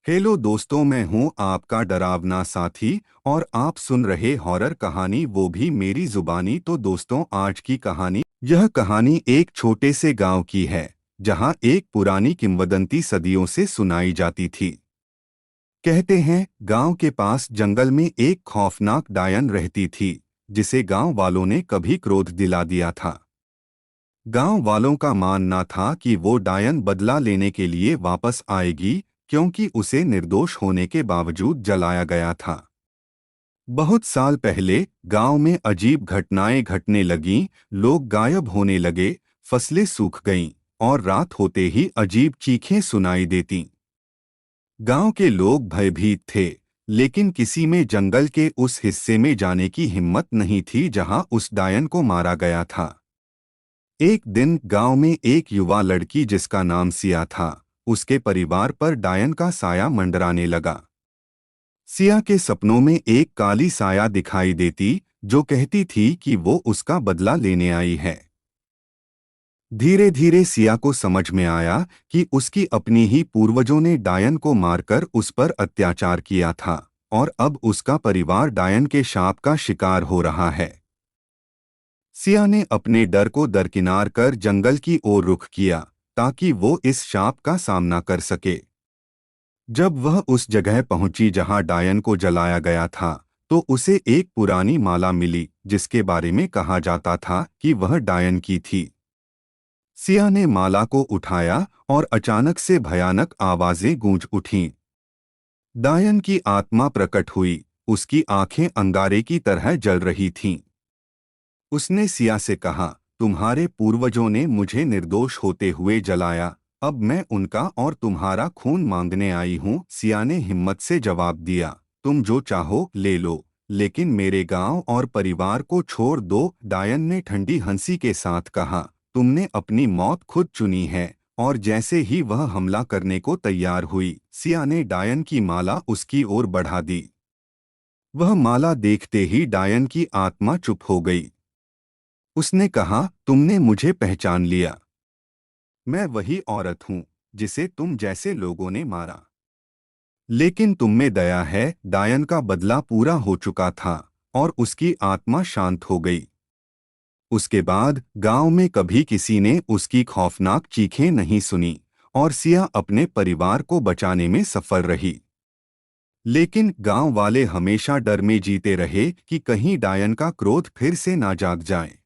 Hello दोस्तों, मैं हूं आपका डरावना साथी और आप सुन रहे हॉरर कहानी, वो भी मेरी जुबानी। तो दोस्तों, आज की कहानी, यह कहानी एक छोटे से गांव की है जहां एक पुरानी किंवदंती सदियों से सुनाई जाती थी। कहते हैं गांव के पास जंगल में एक खौफनाक डायन रहती थी जिसे गांव वालों ने कभी क्रोध दिला दिया था। गांव वालों का मानना था कि वो डायन बदला लेने के लिए वापस आएगी, क्योंकि उसे निर्दोष होने के बावजूद जलाया गया था। बहुत साल पहले गांव में अजीब घटनाएं घटने लगीं। लोग गायब होने लगे, फसलें सूख गईं और रात होते ही अजीब चीखें सुनाई देतीं। गांव के लोग भयभीत थे, लेकिन किसी में जंगल के उस हिस्से में जाने की हिम्मत नहीं थी जहां उस डायन को मारा गया था। एक दिन गांव में एक युवा लड़की जिसका नाम सिया था, उसके परिवार पर डायन का साया मंडराने लगा। सिया के सपनों में एक काली साया दिखाई देती जो कहती थी कि वो उसका बदला लेने आई है। धीरे धीरे सिया को समझ में आया कि उसकी अपनी ही पूर्वजों ने डायन को मारकर उस पर अत्याचार किया था और अब उसका परिवार डायन के शाप का शिकार हो रहा है। सिया ने अपने डर को दरकिनार कर जंगल की ओर रुख किया ताकि वो इस शाप का सामना कर सके। जब वह उस जगह पहुंची जहां डायन को जलाया गया था, तो उसे एक पुरानी माला मिली जिसके बारे में कहा जाता था कि वह डायन की थी। सिया ने माला को उठाया और अचानक से भयानक आवाजें गूंज उठीं। डायन की आत्मा प्रकट हुई, उसकी आंखें अंगारे की तरह जल रही थीं। उसने सिया से कहा, तुम्हारे पूर्वजों ने मुझे निर्दोष होते हुए जलाया, अब मैं उनका और तुम्हारा खून मांगने आई हूँ। सिया ने हिम्मत से जवाब दिया, तुम जो चाहो ले लो, लेकिन मेरे गांव और परिवार को छोड़ दो। डायन ने ठंडी हंसी के साथ कहा, तुमने अपनी मौत खुद चुनी है। और जैसे ही वह हमला करने को तैयार हुई, सिया ने डायन की माला उसकी ओर बढ़ा दी। वह माला देखते ही डायन की आत्मा चुप हो गई। उसने कहा, तुमने मुझे पहचान लिया। मैं वही औरत हूं जिसे तुम जैसे लोगों ने मारा। लेकिन तुम में दया है। डायन का बदला पूरा हो चुका था और उसकी आत्मा शांत हो गई। उसके बाद गांव में कभी किसी ने उसकी खौफनाक चीखें नहीं सुनी और सिया अपने परिवार को बचाने में सफल रही। लेकिन गांव वाले हमेशा डर में जीते रहे कि कहीं डायन का क्रोध फिर से ना जाग जाए।